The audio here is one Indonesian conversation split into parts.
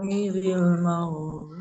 غير المغضوب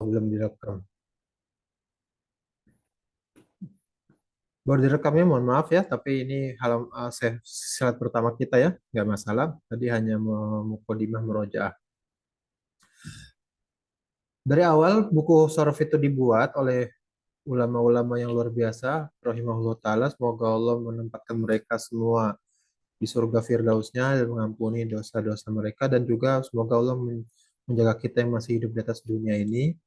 Belum direkam. Baru direkamnya, mohon maaf ya, tapi ini slide pertama kita ya, nggak masalah. Tadi hanya mukadimah murojaah. Dari awal buku Shorof itu dibuat oleh ulama-ulama yang luar biasa, rahimahullah ta'ala. Semoga Allah menempatkan mereka semua di surga Firdausnya dan mengampuni dosa-dosa mereka, dan juga semoga Allah menjaga kita yang masih hidup di atas dunia ini.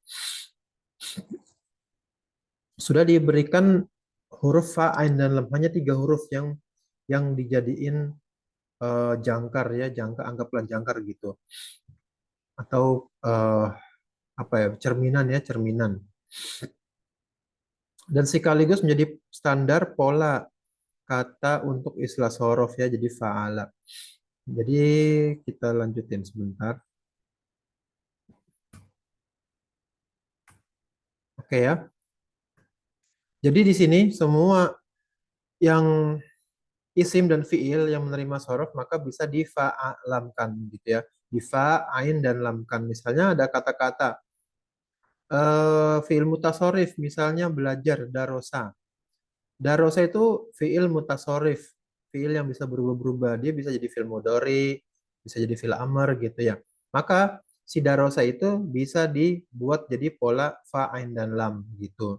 Sudah diberikan huruf fa, ain, dan lam, hanya 3 huruf yang dijadiin jangkar ya, anggaplah jangkar gitu, atau apa ya, cerminan ya, cerminan, dan sekaligus menjadi standar pola kata untuk islah horof ya, jadi fa'ala. Jadi kita lanjutin sebentar. Oke ya. Jadi di sini semua yang isim dan fiil yang menerima horof maka bisa difa'alamkan gitu ya. Difa'ain dan lamkan. Misalnya ada kata-kata fiil mutasorif, misalnya belajar, darosa. Darosa itu fiil mutasorif, fiil yang bisa berubah-berubah. Dia bisa jadi fiil mudhari, bisa jadi fiil amr gitu ya. Maka si darosa itu bisa dibuat jadi pola fa, ain, dan lam gitu.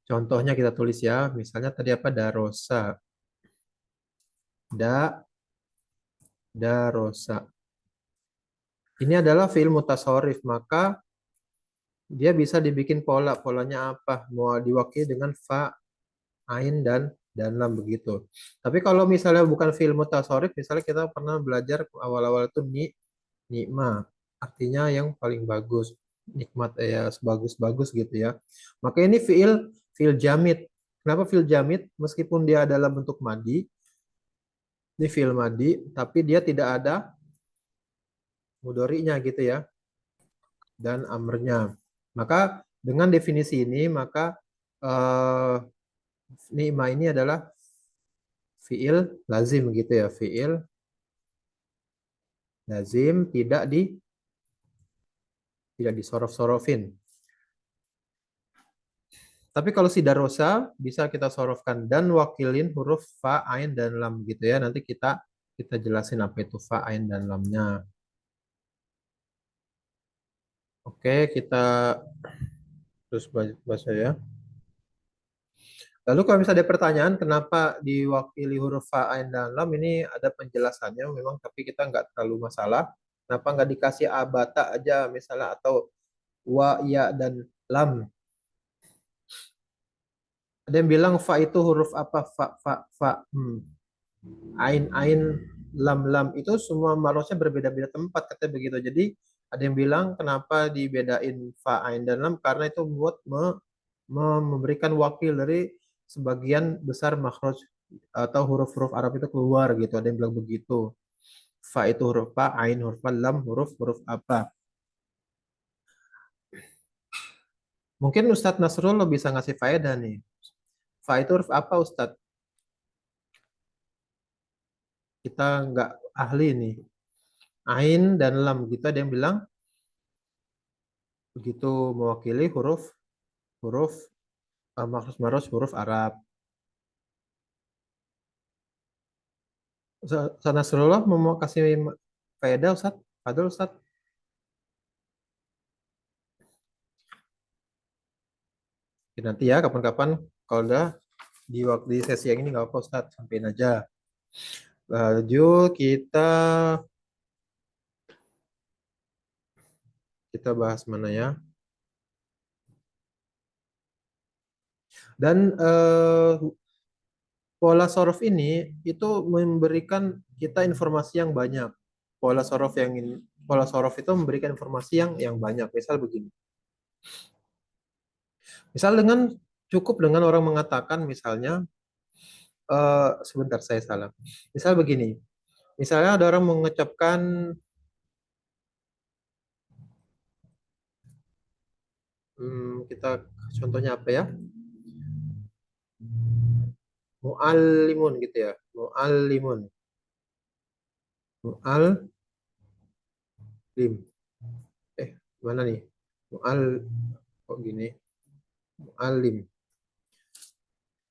Contohnya kita tulis ya, misalnya tadi apa, darosa, darosa. Ini adalah fiil mutasorif, maka dia bisa dibikin pola. Polanya apa? Mau diwakili dengan fa, ain, dan lam begitu. Tapi kalau misalnya bukan fiil mutasorif, misalnya kita pernah belajar awal-awal itu nikma, artinya yang paling bagus, nikmat ya, sebagus-bagus gitu ya. Maka ini fiil jamid. Kenapa fiil jamid? Meskipun dia adalah bentuk madi, ini fiil madi, tapi dia tidak ada mudhari'nya gitu ya, dan amrnya. Maka dengan definisi ini, maka eh, nikma ini adalah fiil lazim gitu ya, fiil lazim, tidak disorof-sorofin. Tapi kalau si darosa bisa kita sorofkan dan wakilin huruf fa, ain, dan lam gitu ya. Nanti kita jelasin apa itu fa, ain, dan lamnya. Oke, kita terus baca ya. Lalu kalau misalnya ada pertanyaan kenapa diwakili huruf fa, ain, dan lam, ini ada penjelasannya memang, tapi kita nggak terlalu masalah. Kenapa nggak dikasih abata aja misalnya, atau wa, ya, dan lam. Ada yang bilang fa itu huruf apa? Fa. Ain, ain, lam, lam itu semua marosnya berbeda-beda tempat, katanya begitu. Jadi ada yang bilang kenapa dibedain fa, ain, dan lam, karena itu buat memberikan wakil dari sebagian besar makhraj atau huruf-huruf Arab itu keluar gitu. Ada yang bilang begitu. Fa itu huruf fa, ain huruf fa, lam huruf apa. Mungkin Ustadz Nasrullah bisa ngasih faedah nih. Fa itu huruf apa Ustadz? Kita nggak ahli nih. Ain dan lam gitu, ada yang bilang begitu mewakili huruf huruf makhraj huruf Arab. Ustaz Nasrullah mau kasih faedah Ustaz? Fadol Ustaz? Ya, nanti ya kapan-kapan kalau udah di sesi yang ini nggak apa Ustaz, sampein aja. Lanjut kita bahas mana ya? Dan pola sorof ini itu memberikan kita informasi yang banyak. Pola sorof yang ini, pola sorof itu memberikan informasi yang banyak. Misal begini. Misal cukup dengan orang mengatakan misalnya sebentar saya salah. Misal begini. Misalnya ada orang mengucapkan kita contohnya apa ya? Muallimun gitu ya. Muallimun. Muallim. Mana nih? Mual kok gini? Muallim.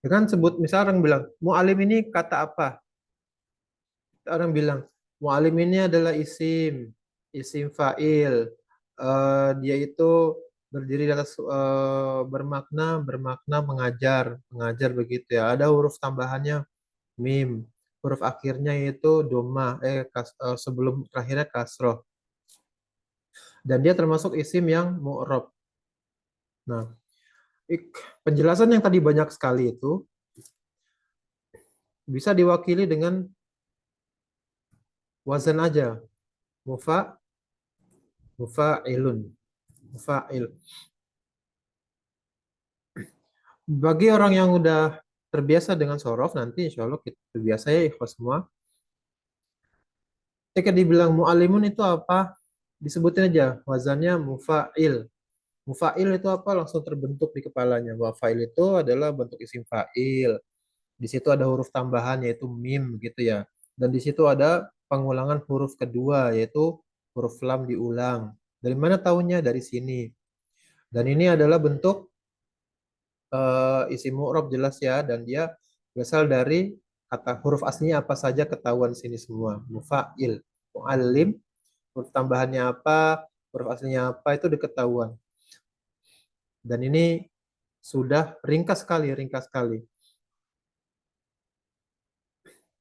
Ya kan sebut misal orang bilang, muallim ini kata apa? Orang bilang, muallim ini adalah isim fa'il. Dia itu berdiri di atas bermakna mengajar begitu ya. Ada huruf tambahannya mim. Huruf akhirnya itu doma, sebelum terakhirnya kasroh. Dan dia termasuk isim yang mu'rob. Nah, penjelasan yang tadi banyak sekali itu bisa diwakili dengan wazan aja. Mufa, mufa'ilun, mufa'il. Bagi orang yang udah terbiasa dengan sorof, nanti insya Allah kita terbiasa ya ikhlas semua. Ketika dibilang mu'alimun itu apa? Disebutin aja, wazannya mufa'il. Mufa'il itu apa? Langsung terbentuk di kepalanya. Wafa'il itu adalah bentuk isim fa'il. Di situ ada huruf tambahan yaitu mim gitu ya. Dan di situ ada pengulangan huruf kedua yaitu huruf lam diulang. Dari mana tahunya? Dari sini. Dan ini adalah bentuk isim mu'rab jelas ya dan dia berasal dari kata huruf aslinya apa saja ketahuan sini semua. Mufa'il, mu'allim, huruf tambahannya apa, huruf aslinya apa itu diketahuan. Dan ini sudah ringkas sekali.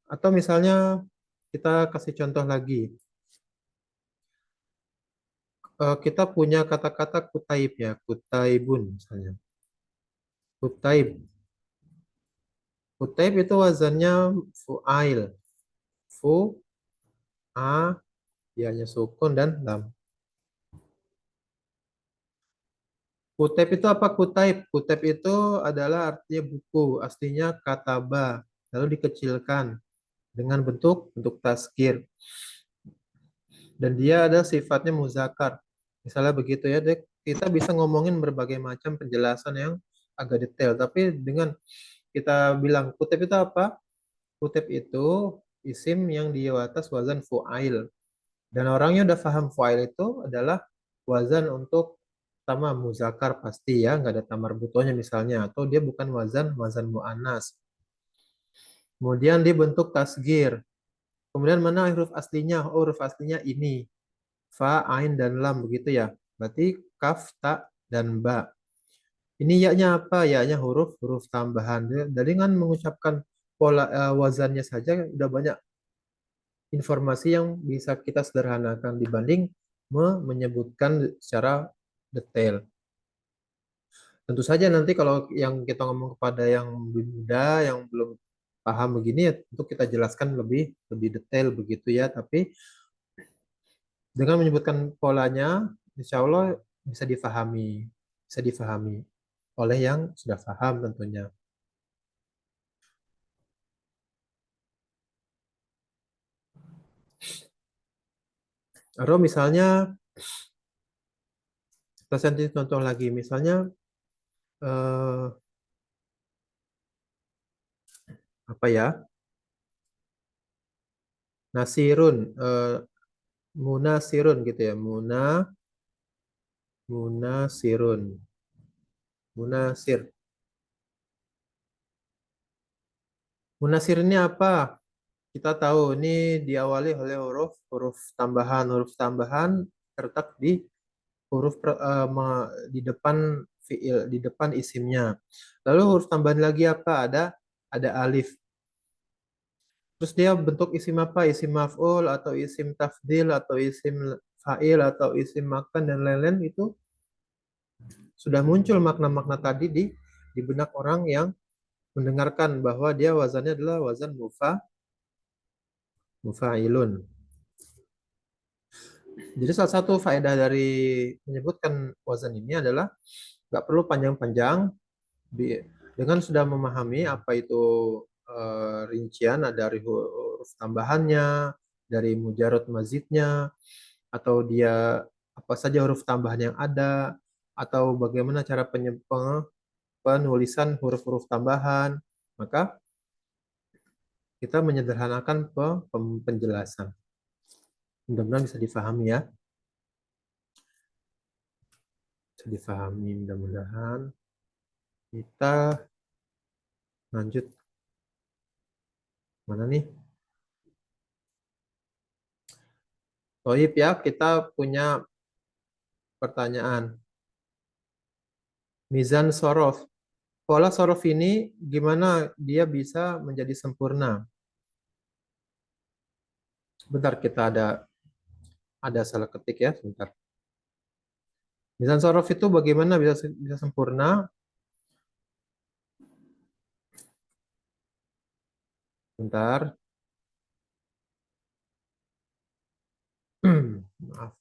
Atau misalnya kita kasih contoh lagi. Kita punya kata-kata kutaib ya, kutaibun misalnya. Kutaib. Kutaib itu wazannya fu'ail. Fu, a, ianya sukun dan lam. Kutaib itu apa kutaib? Kutaib itu adalah artinya buku, aslinya kataba, lalu dikecilkan dengan bentuk taskir. Dan dia ada sifatnya muzakar. Misalnya begitu ya, kita bisa ngomongin berbagai macam penjelasan yang agak detail. Tapi dengan kita bilang kutip itu apa? Kutip itu isim yang di atas wazan fu'ail. Dan orangnya udah paham fu'ail itu adalah wazan untuk pertama muzakar pasti ya, nggak ada tamar butonya misalnya. Atau dia bukan wazan mu'anas. Kemudian dibentuk tasgir. Kemudian mana huruf aslinya? Oh, huruf aslinya ini. Fa, ain, dan lam begitu ya. Berarti kaf, ta, dan ba. Ini ya-nya apa? Ya-nya huruf tambahan. Dari dengan mengucapkan pola wazannya saja udah banyak informasi yang bisa kita sederhanakan dibanding menyebutkan secara detail. Tentu saja nanti kalau yang kita ngomong kepada yang lebih muda, yang belum paham begini ya tentu kita jelaskan lebih lebih detail begitu ya. Tapi dengan menyebutkan polanya, insya Allah bisa difahami oleh yang sudah paham tentunya. Atau misalnya, kita nanti contoh lagi, misalnya eh, apa ya, nasirun, munasirun gitu ya, munasirun, munasir. Munasir ini apa? kita tahu ini diawali oleh huruf tambahan. Huruf tambahan terletak di di depan fiil, di depan isimnya. Lalu huruf tambahan lagi apa? Ada alif. Terus dia bentuk isim apa? Isim maf'ul atau isim tafdil atau isim fa'il atau isim makan dan lain-lain, itu sudah muncul makna-makna tadi di benak orang yang mendengarkan bahwa dia wazannya adalah wazan mufa'ilun. Jadi salah satu faedah dari menyebutkan wazan ini adalah nggak perlu panjang-panjang, dengan sudah memahami apa itu rincian dari huruf tambahannya, dari mujarot mazidnya, atau dia apa saja huruf tambahan yang ada, atau bagaimana cara penulisan huruf-huruf tambahan, maka kita menyederhanakan penjelasan. Mudah-mudahan bisa difahami ya. Bisa difahami mudah-mudahan. Kita lanjut. Mana nih? Toib ya, kita punya pertanyaan. Mizan sorof. Pola sorof ini gimana dia bisa menjadi sempurna? Bentar, kita ada salah ketik ya, sebentar. Mizan sorof itu bagaimana bisa sempurna? Bentar. Maaf.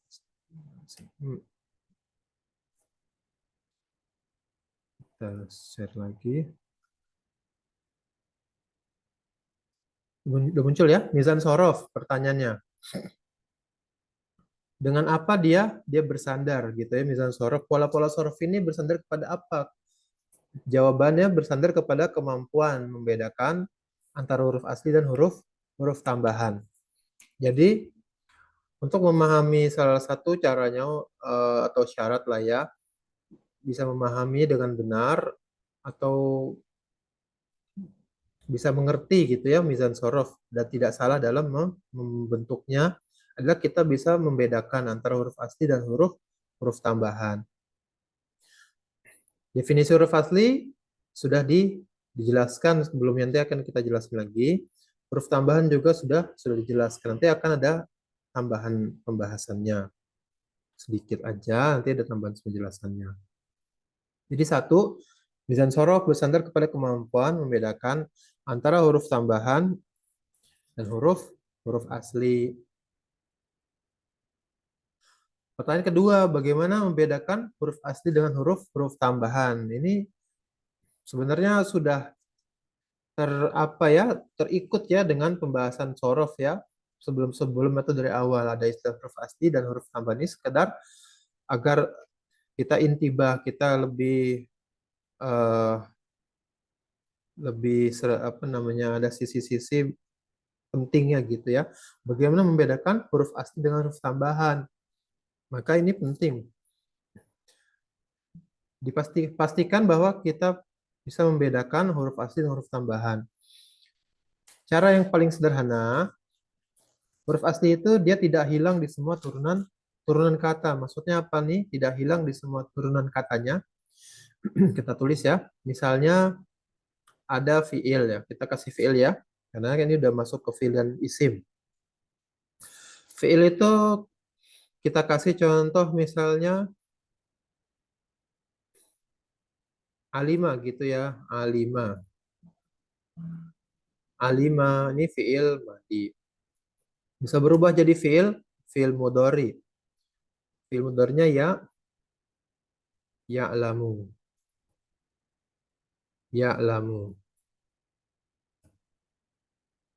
Kita share lagi. Udah muncul ya, mizan sorof pertanyaannya. Dengan apa dia bersandar gitu ya, mizan sorof. Pola-pola sorof ini bersandar kepada apa? Jawabannya bersandar kepada kemampuan membedakan antara huruf asli dan huruf tambahan. Jadi untuk memahami salah satu caranya atau syarat lah ya, bisa memahami dengan benar atau bisa mengerti gitu ya mizan sorof dan tidak salah dalam membentuknya, adalah kita bisa membedakan antara huruf asli dan huruf tambahan. Definisi huruf asli sudah dijelaskan sebelumnya, nanti akan kita jelaskan lagi. Huruf tambahan juga sudah dijelaskan. Nanti akan ada tambahan pembahasannya. Sedikit aja, nanti ada tambahan penjelasannya. Jadi satu, mizan sorof bersandar kepada kemampuan membedakan antara huruf tambahan dan huruf asli. Pertanyaan kedua, bagaimana membedakan huruf asli dengan huruf tambahan? Ini sebenarnya sudah terikut ya dengan pembahasan sorof ya. Sebelum itu dari awal ada istilah huruf asli dan huruf tambahan ini sekedar agar kita intibah, kita lebih ada sisi-sisi pentingnya gitu ya. Bagaimana membedakan huruf asli dengan huruf tambahan? Maka ini penting. Dipastikan bahwa kita bisa membedakan huruf asli dan huruf tambahan. Cara yang paling sederhana, huruf asli itu dia tidak hilang di semua turunan kata. Maksudnya apa nih? Tidak hilang di semua turunan katanya. Kita tulis ya. Misalnya ada fiil ya. Kita kasih fiil ya. Karena ini udah masuk ke fiil dan isim. Fiil itu kita kasih contoh misalnya A5 gitu ya. A5. A5 ini fiil madi. Bisa berubah jadi fiil mudhari. Fiil mudharinya ya'lamu. Ya'lamu.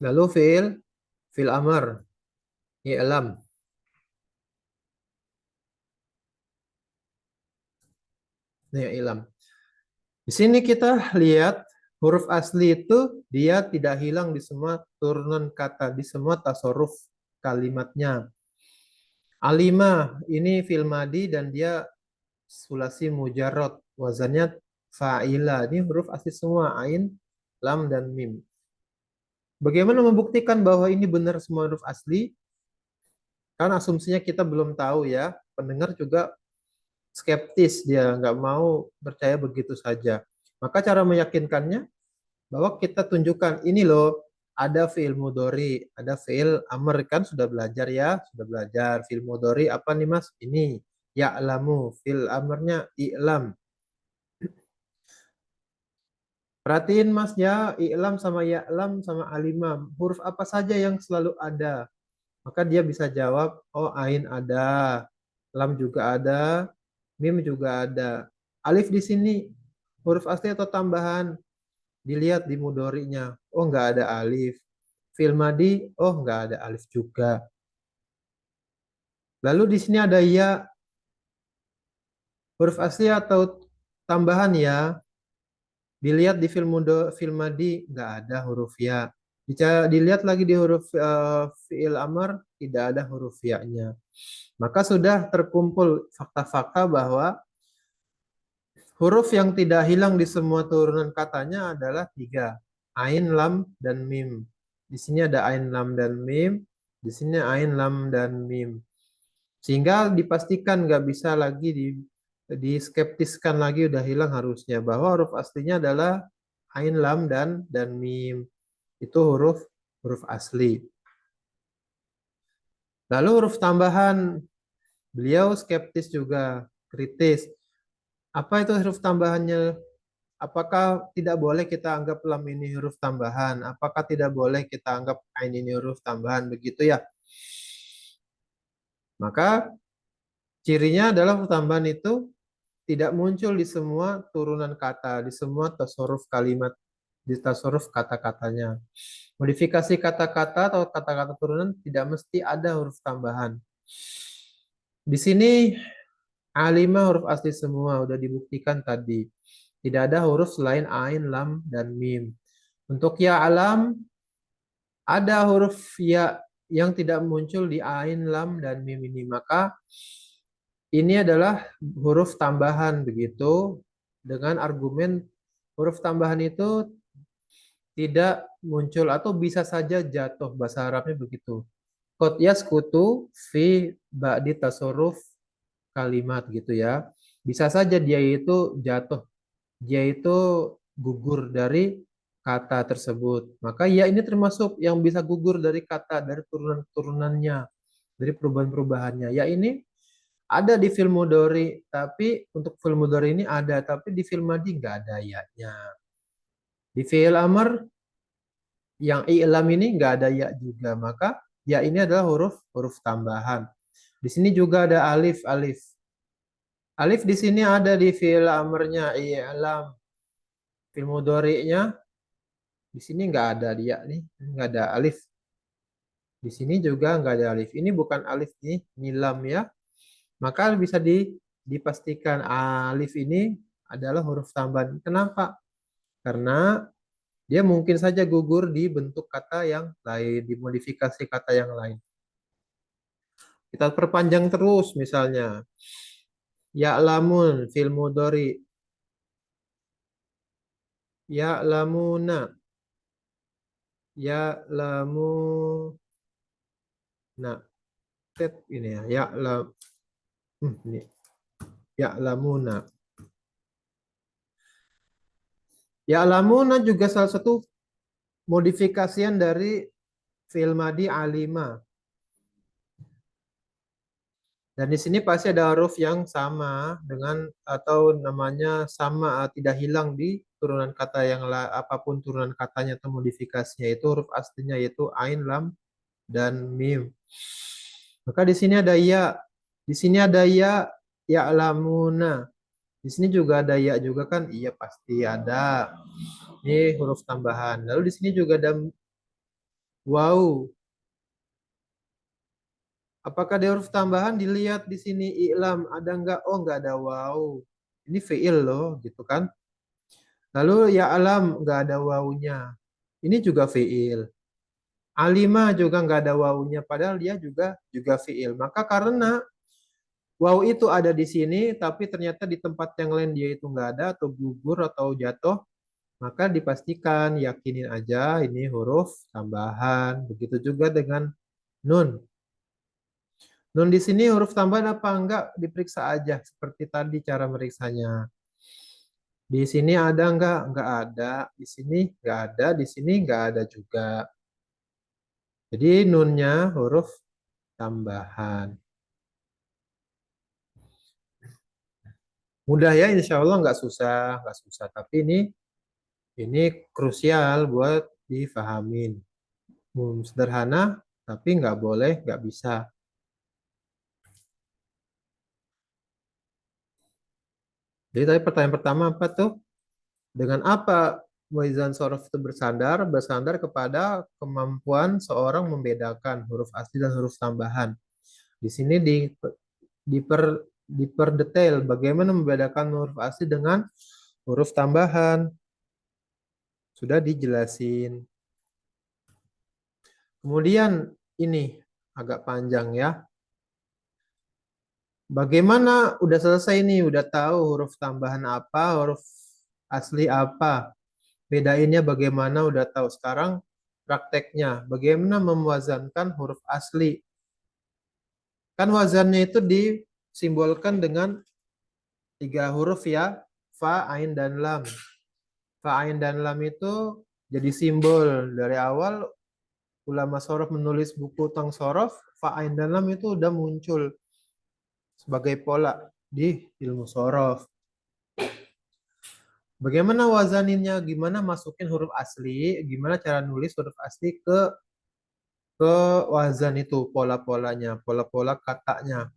Lalu fiil amar. I'lam. Nah, i'lam. Di sini kita lihat huruf asli itu dia tidak hilang di semua turunan kata, di semua tasarruf kalimatnya. A5 ini fiil madi dan dia sulasi mujarrad, wazannya fa'ila. Ini huruf asli semua, ain, lam dan mim. Bagaimana membuktikan bahwa ini benar semua huruf asli? Kan asumsinya kita belum tahu ya. Pendengar juga skeptis, dia nggak mau percaya begitu saja. Maka cara meyakinkannya bahwa kita tunjukkan ini loh, ada fiil mudhari, ada fiil amr, kan sudah belajar ya, sudah belajar fiil mudhari apa nih Mas? Ini ya'lamu, fiil amrnya i'lam. Perhatiin Mas ya, i'lam sama ya'lam sama alimam, huruf apa saja yang selalu ada? Maka dia bisa jawab, oh ain ada, lam juga ada, mim juga ada. Alif di sini huruf asli atau tambahan? Dilihat di mudhari'nya. Oh nggak ada alif. Fil madi, oh nggak ada alif juga. Lalu di sini ada ya, huruf asli atau tambahan ya. Dilihat di fil madi nggak ada huruf ya. Dilihat lagi di huruf fiil amar tidak ada huruf ya-nya. Maka sudah terkumpul fakta-fakta bahwa huruf yang tidak hilang di semua turunan katanya adalah tiga. Ain, lam, dan mim. Di sini ada ain, lam, dan mim. Di sini ain, lam, dan mim. Sehingga dipastikan nggak bisa lagi diskeptiskan lagi udah hilang harusnya. Bahwa huruf aslinya adalah ain, lam, dan mim. Itu huruf huruf asli. Lalu huruf tambahan, beliau skeptis juga, kritis. Apa itu huruf tambahannya? Apakah tidak boleh kita anggap lam ini huruf tambahan? Apakah tidak boleh kita anggap ain ini huruf tambahan? Begitu ya. Maka cirinya adalah huruf tambahan itu tidak muncul di semua turunan kata, di semua tasarruf kalimat, di tasarruf kata-katanya. Modifikasi kata-kata atau kata-kata turunan tidak mesti ada huruf tambahan. Di sini A5 huruf asli semua, udah dibuktikan tadi. Tidak ada huruf selain ain, lam, dan mim. Untuk ya alam, ada huruf ya yang tidak muncul di ain, lam, dan mim ini. Maka ini adalah huruf tambahan begitu. Dengan argumen huruf tambahan itu tidak muncul atau bisa saja jatuh. Bahasa Arabnya begitu. Qad yaskutu fi ba'di tasarruf kalimat gitu ya. Bisa saja dia itu jatuh, dia itu gugur dari kata tersebut. Maka ya ini termasuk yang bisa gugur dari kata, dari turunan-turunannya, dari perubahan-perubahannya. Ya ini ada di film mudhari, tapi untuk film mudhari ini ada, tapi di film madi nggak ada ya-nya. Di fi'il amr yang i'lam ini nggak ada ya juga, maka ya ini adalah huruf huruf tambahan. Di sini juga ada alif alif. Alif di sini ada di fi'il amrnya i'lam. Fi'il mudhari'nya di sini nggak ada dia nih, nggak ada alif. Di sini juga nggak ada alif. Ini bukan alif nih, nilam ya. Maka bisa dipastikan alif ini adalah huruf tambahan. Kenapa? Karena dia mungkin saja gugur di bentuk kata yang lain, dimodifikasi kata yang lain. Kita perpanjang terus misalnya. Ya'lamun fil mudhari. Ya'lamuna. Ya'lamu. Nah, tet ini ya. Ya'lam. Ini. Ya'lamuna. Ya'lamuna juga salah satu modifikasian dari fi'il madi alima. Dan di sini pasti ada huruf yang sama dengan atau namanya sama tidak hilang di turunan kata yang apapun turunan katanya atau modifikasinya itu huruf aslinya yaitu ain, lam, dan mim. Maka di sini ada ya, di sini ada ya, ya'lamuna. Di sini juga ada ya juga kan? Iya pasti ada. Ini huruf tambahan. Lalu di sini juga ada waw. Apakah ada huruf tambahan? Dilihat di sini i'lam ada nggak? Oh nggak ada waw. Ini fi'il loh, gitu kan? Lalu ya alam nggak ada wawunya. Ini juga fi'il. Alima juga nggak ada wawunya, padahal dia juga fi'il. Maka karena waw itu ada di sini, tapi ternyata di tempat yang lain dia itu nggak ada atau gugur atau jatuh, maka dipastikan yakinin aja ini huruf tambahan. Begitu juga dengan nun. Nun di sini huruf tambahan apa enggak? Diperiksa aja seperti tadi cara meriksanya. Di sini ada enggak? Enggak ada. Di sini enggak ada. Di sini enggak ada juga. Jadi nunnya huruf tambahan. Mudah ya, insya Allah nggak susah, nggak susah. Tapi ini krusial buat difahamin. Sederhana, tapi nggak boleh, nggak bisa. Jadi tadi pertanyaan pertama apa tuh? Dengan apa Muizan Sorof itu bersandar? Bersandar kepada kemampuan seorang membedakan huruf asli dan huruf tambahan. Di sini diperdetail bagaimana membedakan huruf asli dengan huruf tambahan. Sudah dijelasin. Kemudian ini agak panjang ya. Bagaimana udah selesai nih, udah tahu huruf tambahan apa, huruf asli apa. Bedainnya bagaimana udah tahu. Sekarang prakteknya, bagaimana memwazankan huruf asli. Kan wazannya itu disimbolkan dengan 3 huruf ya, fa, ain, dan lam. Fa, ain, dan lam itu jadi simbol. Dari awal ulama sorof menulis buku tentang sorof, fa, ain, dan lam itu udah muncul sebagai pola di ilmu sorof. Bagaimana wazaninnya? Gimana masukin huruf asli? Gimana cara nulis huruf asli ke wazan itu, pola-polanya, pola-pola katanya.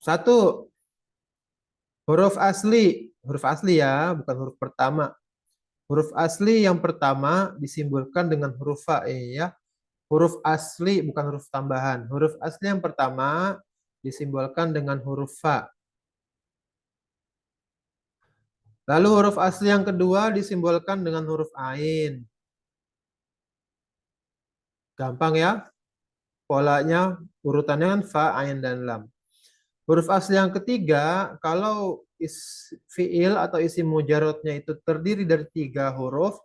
Satu, huruf asli ya, bukan huruf pertama. Huruf asli yang pertama disimbolkan dengan huruf fa ya. Huruf asli bukan huruf tambahan. Huruf asli yang pertama disimbolkan dengan huruf fa. Lalu huruf asli yang kedua disimbolkan dengan huruf ain. Gampang ya? Polanya, urutannya kan fa, ain, dan lam. Huruf asli yang ketiga, kalau fiil atau isim mujarotnya itu terdiri dari 3 huruf,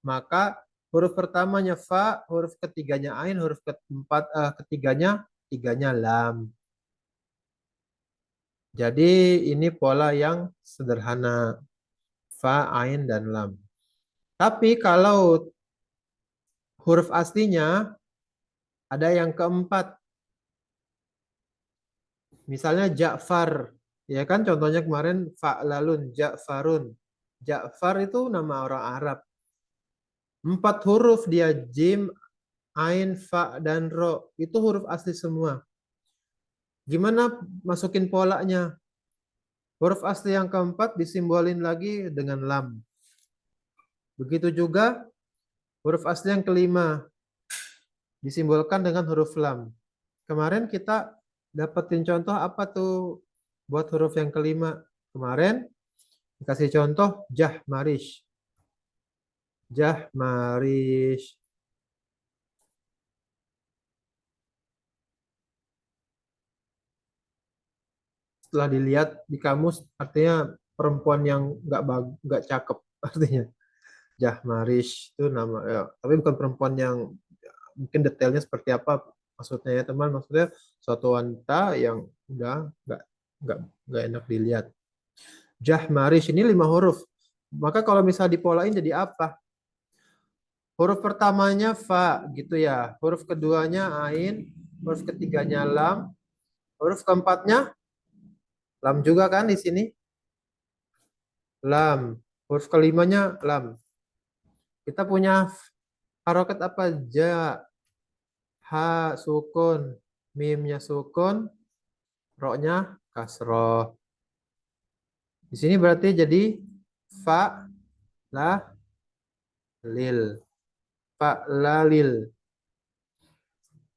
maka huruf pertamanya fa, huruf ketiganya ain, huruf ketiganya lam. Jadi ini pola yang sederhana. Fa, ain, dan lam. Tapi kalau huruf aslinya ada yang keempat. Misalnya Ja'far. Ya kan contohnya kemarin fa'lalun, Ja'farun. Ja'far itu nama orang Arab. 4 huruf dia, jim, ain, fa, dan ro. Itu huruf asli semua. Gimana masukin polanya? Huruf asli yang keempat disimbolin lagi dengan lam. Begitu juga huruf asli yang kelima disimbolkan dengan huruf lam. Kemarin kita dapetin contoh apa tuh buat huruf yang kelima? Kemarin dikasih contoh Jahmarish. Jahmarish. Setelah dilihat di kamus artinya perempuan yang nggak cakep artinya. Jahmarish itu nama ya, tapi bukan perempuan yang mungkin detailnya seperti apa maksudnya ya teman, maksudnya suatu wanita yang udah nggak nggak enak dilihat. Jahmarish ini 5 huruf. Maka kalau misalnya dipolain jadi apa? Huruf pertamanya fa gitu ya. Huruf keduanya ain, huruf ketiganya lam, huruf keempatnya lam juga kan di sini. Lam. Huruf kelimanya lam. Kita punya harokat apa? Ja, ha sukun, mimnya sukun, roknya kasroh. Di sini berarti jadi fa la lil. Fa la lil.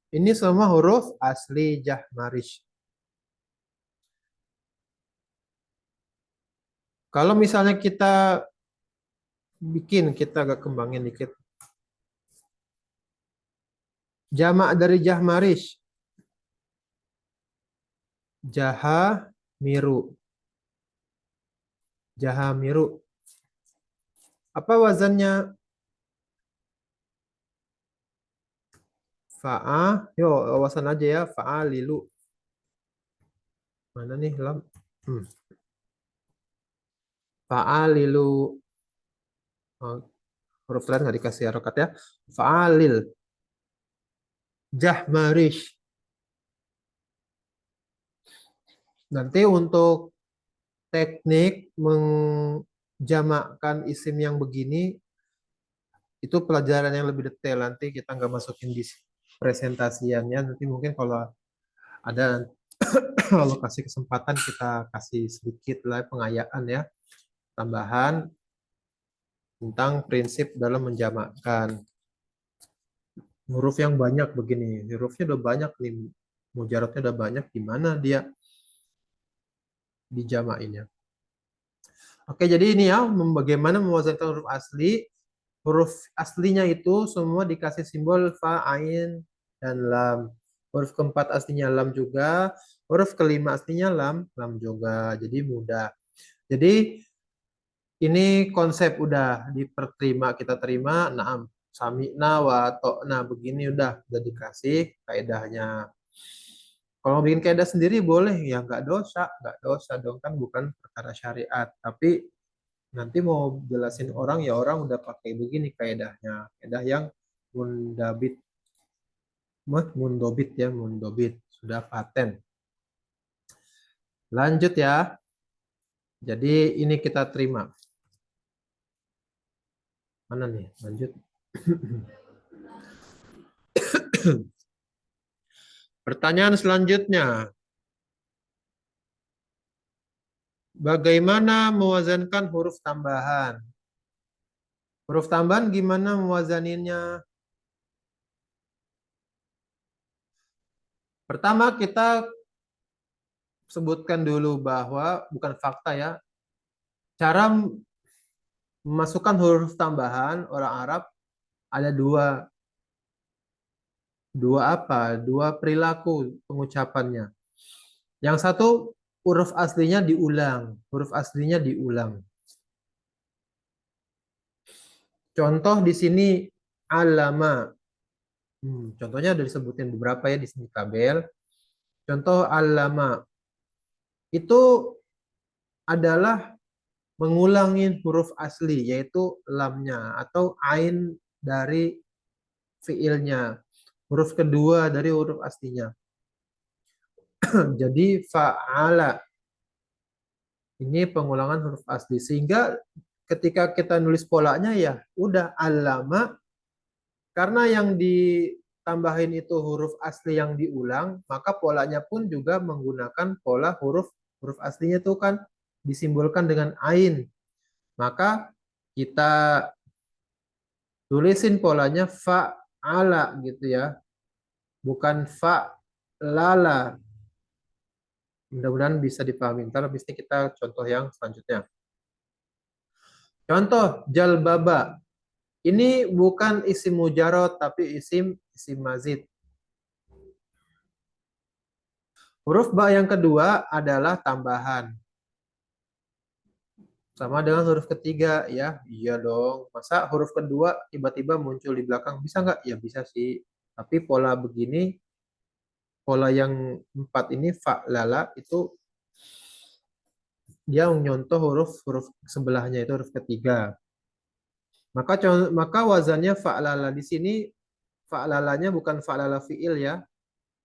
Ini semua huruf asli Jahmarish. Kalau misalnya kita agak kembangin dikit. Jamak dari Jahmarish. Jaha miru. Jahamiru. Apa wazannya? Fa'a. Yo, awasan aja ya. Fa'alilu. Mana nih lam? Hmm. Fa'alilu. Oh, huruf lain nggak dikasih harokat ya. Fa'alil. Jahmarish. Nanti untuk teknik menjamakkan isim yang begini, itu pelajaran yang lebih detail. Nanti kita nggak masukin di presentasiannya. Nanti mungkin kalau ada kalau kasih kesempatan kita kasih sedikit lah pengayaan ya. Tambahan tentang prinsip dalam menjamakkan. Huruf yang banyak begini. Hurufnya udah banyak nih. Mujarotnya udah banyak. Gimana dia dijamainnya? Oke, jadi ini ya, bagaimana mewazankan huruf asli. Huruf aslinya itu semua dikasih simbol fa, ain, dan lam. Huruf keempat aslinya lam juga. Huruf kelima aslinya lam juga. Jadi mudah. Jadi ini konsep udah diperterima, kita terima. Naam, sami'na wa to'na begini udah dikasih kaedahnya. Kalau bikin kaidah sendiri boleh ya nggak dosa dong kan bukan perkara syariat. Tapi nanti mau jelasin orang ya orang udah pakai begini kaedahnya, kaidah yang mundabit, mundobit ya mundobit sudah paten. Lanjut ya. Jadi ini kita terima. Mana nih? Lanjut. Pertanyaan selanjutnya. Bagaimana mewazankan huruf tambahan? Huruf tambahan gimana mewazaninnya? Pertama kita sebutkan dulu bahwa bukan fakta ya. Cara memasukkan huruf tambahan orang Arab ada dua apa? Dua perilaku pengucapannya. Yang satu huruf aslinya diulang, huruf aslinya diulang. Contoh di sini alama. Contohnya ada disebutin beberapa ya di sini tabel. Contoh alama itu adalah mengulangi huruf asli yaitu lamnya atau ain dari fiilnya. Huruf kedua dari huruf aslinya. Jadi fa'ala ini pengulangan huruf asli sehingga ketika kita nulis polanya ya udah alama karena yang ditambahin itu huruf asli yang diulang maka polanya pun juga menggunakan pola huruf aslinya itu kan disimbolkan dengan ain maka kita tulisin polanya fa'ala gitu ya bukan fa'lala. Mudah-mudahan bisa dipahami. Ntar habis ini kita contoh yang selanjutnya. Contoh jalbaba. Ini bukan isim mujarot tapi isim mazid. Huruf ba yang kedua adalah tambahan. Sama dengan huruf ketiga ya. Iya dong. Masa huruf kedua tiba-tiba muncul di belakang? Bisa nggak? Ya bisa sih. Tapi pola begini, pola yang 4 ini fa'lala itu dia menyontoh huruf sebelahnya itu huruf ketiga. Maka wazannya fa'lala di sini fa'lalanya bukan fa'lala fi'il ya.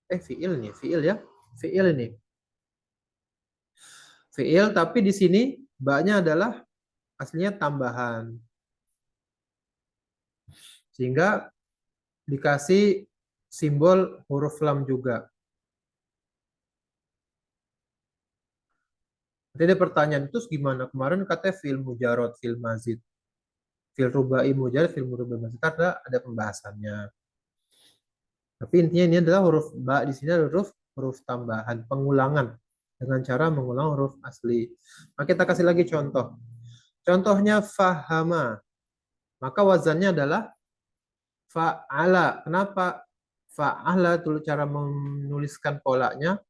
Fi'il nih, fi'il ya. Fi'il ini. Fi'il tapi di sini ba-nya adalah aslinya tambahan. Sehingga dikasih simbol huruf lam juga. Nanti ada pertanyaan, terus gimana? Kemarin katanya fil mujarot, fil mazid. Fil rubai mujarot, fil rubai mazid. Ada pembahasannya. Tapi intinya ini adalah huruf ba di sini adalah huruf tambahan, pengulangan dengan cara mengulang huruf asli. Nah, kita kasih lagi contoh. Contohnya fahama. Maka wazannya adalah fa'ala. Kenapa fa'ala? Cara menuliskan polanya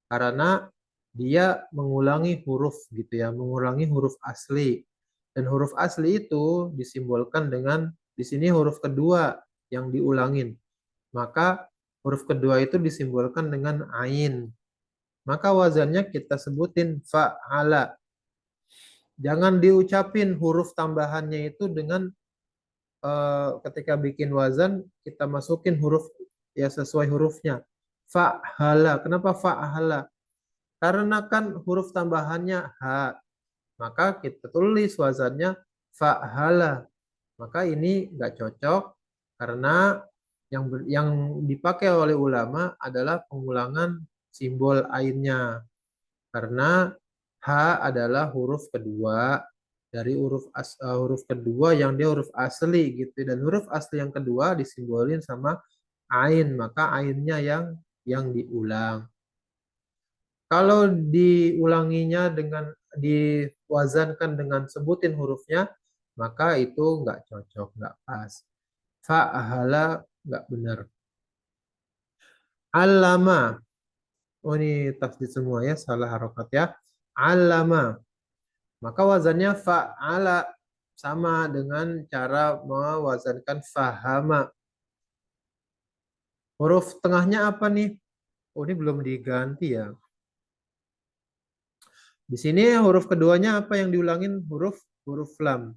karena dia mengulangi huruf gitu ya, mengulangi huruf asli. Dan huruf asli itu disimbolkan dengan di sini huruf kedua yang diulangin. Maka huruf kedua itu disimbolkan dengan ain. Maka wazannya kita sebutin fa'ala. Jangan diucapin huruf tambahannya itu dengan ketika bikin wazan kita masukin huruf ya sesuai hurufnya. Fa'hala. Kenapa fa'hala? Karena kan huruf tambahannya ha. Maka kita tulis wazannya fa'hala. Maka ini nggak cocok karena yang dipakai oleh ulama adalah pengulangan simbol ainnya. Karena H adalah huruf kedua dari huruf kedua yang dia huruf asli gitu, dan huruf asli yang kedua disimbolin sama ain, maka ainnya yang diulang. Kalau diulanginya dengan diwazankan dengan sebutin hurufnya, maka itu nggak cocok, nggak pas. Fa'ahala nggak benar. Allama. Oh ini tasdid semua ya, salah harokat ya. Allama. Maka wazannya fa'ala sama dengan cara mewazankan fahama. Huruf tengahnya apa nih? Oh ini belum diganti ya. Di sini huruf keduanya apa yang diulangin? Huruf lam.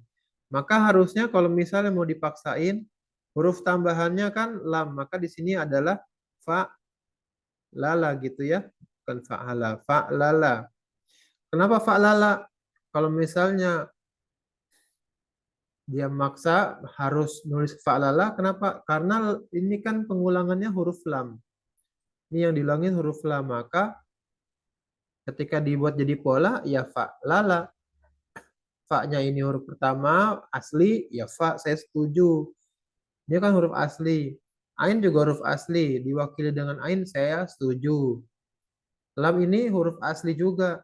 Maka harusnya kalau misalnya mau dipaksain, huruf tambahannya kan lam. Maka di sini adalah fa lala gitu ya. Bukan fa'ala, fa lala. Kenapa fa lala? Kalau misalnya dia maksa harus nulis fa'lala. Kenapa? Karena ini kan pengulangannya huruf lam. Ini yang diulangin huruf lam. Maka ketika dibuat jadi pola, ya fa'lala. Fa-nya ini huruf pertama, asli, ya fa, saya setuju. Dia kan huruf asli. Ain juga huruf asli. Diwakili dengan ain, saya setuju. Lam ini huruf asli juga.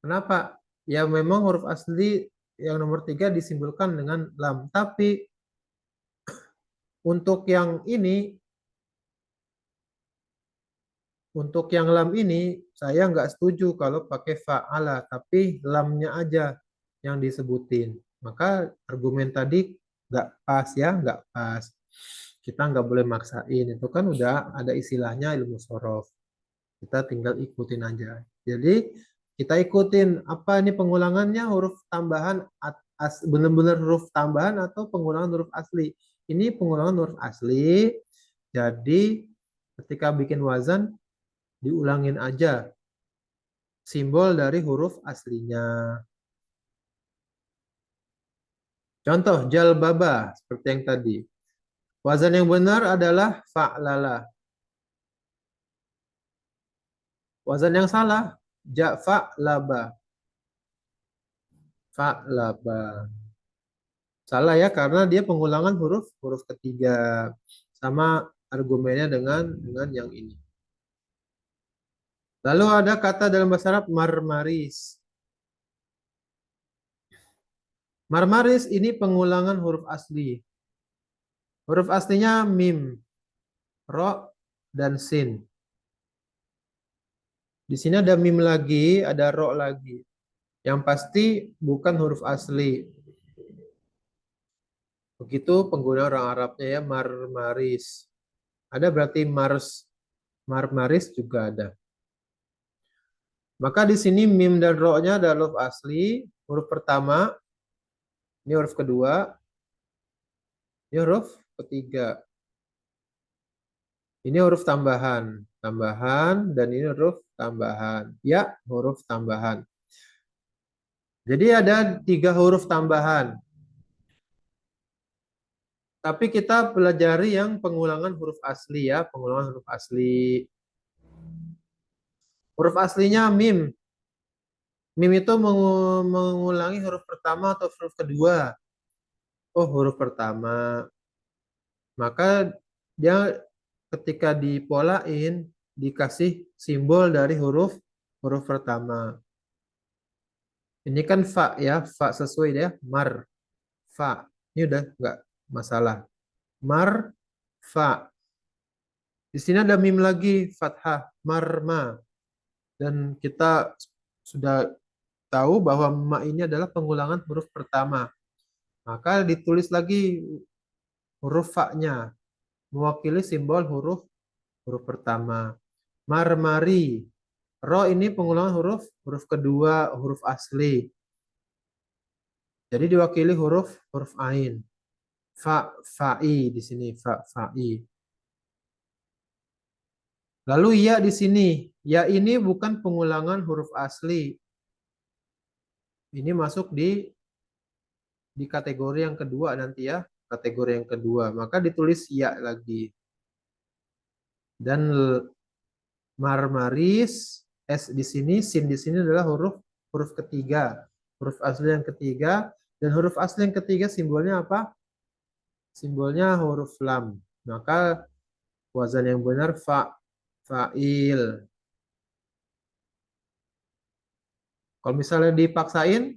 Kenapa? Ya memang huruf asli yang nomor 3 disimbolkan dengan lam. Tapi untuk yang ini, untuk yang lam ini, saya nggak setuju kalau pakai fa'ala, tapi lamnya aja yang disebutin. Maka argumen tadi nggak pas ya, nggak pas. Kita nggak boleh maksain, itu kan udah ada istilahnya ilmu sorof. Kita tinggal ikutin aja. Jadi kita ikutin apa ini pengulangannya huruf tambahan benar-benar huruf tambahan atau pengulangan huruf asli. Ini pengulangan huruf asli. Jadi ketika bikin wazan diulangin aja simbol dari huruf aslinya. Contoh jalbaba seperti yang tadi. Wazan yang benar adalah fa'lala. Wazan yang salah fa'laba. Fa'laba. Salah ya karena dia pengulangan huruf ketiga. Sama argumennya dengan yang ini. Lalu ada kata dalam bahasa Arab marmaris. Marmaris ini pengulangan huruf asli. Huruf aslinya mim, ro, dan sin. Di sini ada mim lagi, ada ro lagi. Yang pasti bukan huruf asli. Begitu pengguna orang Arabnya ya, marmaris. Ada berarti marmaris juga ada. Maka di sini mim dan ro-nya adalah huruf asli. Huruf pertama, ini huruf kedua, ini huruf ketiga. Ini huruf tambahan, dan ini huruf tambahan. Ya, huruf tambahan. Jadi ada 3 huruf tambahan. Tapi kita pelajari yang pengulangan huruf asli ya, pengulangan huruf asli. Huruf aslinya mim. Mim itu mengulangi huruf pertama atau huruf kedua. Oh, huruf pertama. Maka dia ketika dipolain dikasih simbol dari huruf pertama. Ini kan fa ya, fa sesuai ya, mar, fa. Ini udah nggak masalah. Mar, fa. Di sini ada mim lagi, fathah, marma. Dan kita sudah tahu bahwa ma ini adalah pengulangan huruf pertama. Maka ditulis lagi huruf fa-nya, mewakili simbol huruf huruf pertama. Marmari. Ro ini pengulangan huruf kedua, huruf asli. Jadi diwakili huruf ain. Fa'i di sini, fa'i. Lalu ya di sini. Ya ini bukan pengulangan huruf asli. Ini masuk di kategori yang kedua nanti ya. Kategori yang kedua. Maka ditulis ya lagi. Dan marmaris, S di sini, sin di sini adalah huruf ketiga. Huruf asli yang ketiga. Dan huruf asli yang ketiga simbolnya apa? Simbolnya huruf lam. Maka wazan yang benar fa'il. Kalau misalnya dipaksain,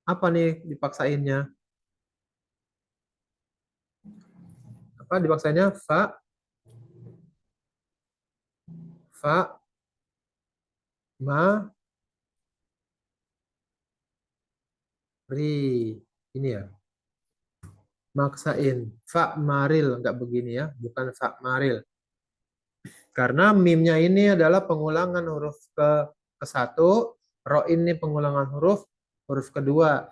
apa nih dipaksainnya? Apa dipaksainnya? Fa, ma, ri. Ini ya. Maksain. Fa maril. Enggak begini ya. Bukan fa maril. Karena mimnya ini adalah pengulangan huruf ke satu. Ro ini pengulangan huruf kedua.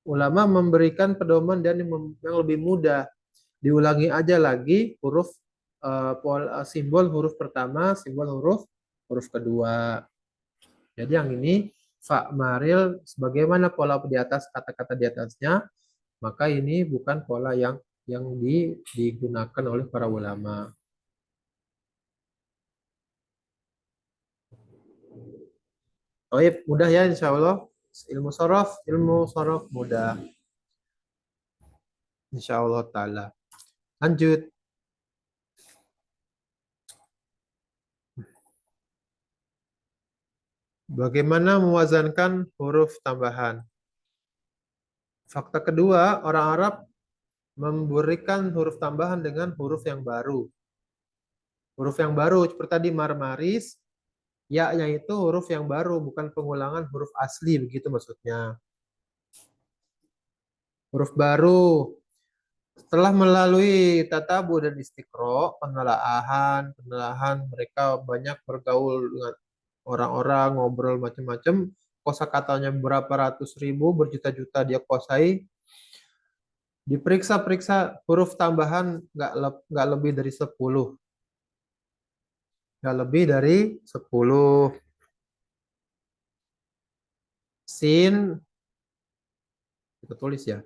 Ulama memberikan pedoman dan yang lebih mudah. Diulangi aja lagi simbol huruf pertama, simbol huruf kedua. Jadi yang ini fa maril sebagaimana pola di atas kata-kata di atasnya, maka ini bukan pola yang digunakan oleh para ulama. Oh iya, mudah ya insya Allah. Ilmu sorof mudah. Insya Allah ta'ala. Lanjut. Bagaimana mewazankan huruf tambahan? Fakta kedua, orang Arab memberikan huruf tambahan dengan huruf yang baru. Huruf yang baru seperti tadi marmaris, ya-nya itu huruf yang baru, bukan pengulangan huruf asli, begitu maksudnya. Huruf baru. Setelah melalui tatabu dan istiqro, penelaahan mereka banyak bergaul dengan orang-orang, ngobrol macam-macam, kosakatanya berapa ratus ribu, berjuta-juta dia kuasai. Diperiksa-periksa huruf tambahan nggak lebih dari 10. Nggak lebih dari 10. Sin, kita tulis ya,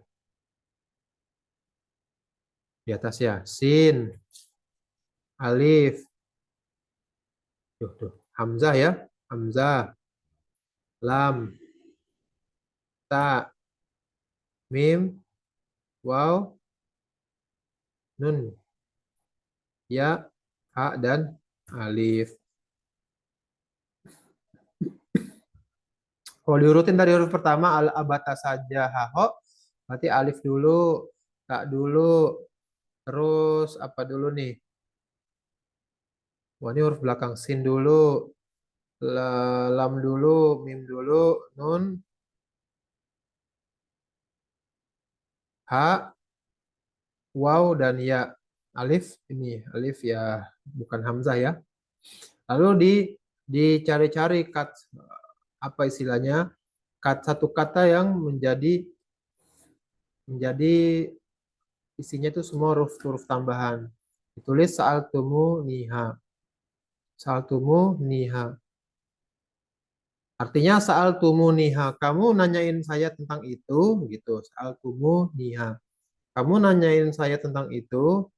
di atas ya. Sin, alif, hamzah ya, hamzah, lam, ta, mim, waw, nun, ya, ha, dan alif. Kalau diurutin dari huruf pertama, al-abata saja, haho, berarti alif dulu, ta dulu, terus apa dulu nih? Wah, ini huruf belakang. Sin dulu, lam dulu, mim dulu, nun, ha, waw, dan ya. Alif, ini alif ya, bukan hamzah ya. Lalu dicari-cari apa istilahnya? Satu kata yang menjadi isinya itu semua huruf tambahan. Ditulis sa'altumu niha. Sa'altumu niha. Artinya sa'altumu niha. Kamu nanyain saya tentang itu, gitu. Sa'altumu niha. Kamu nanyain saya tentang itu.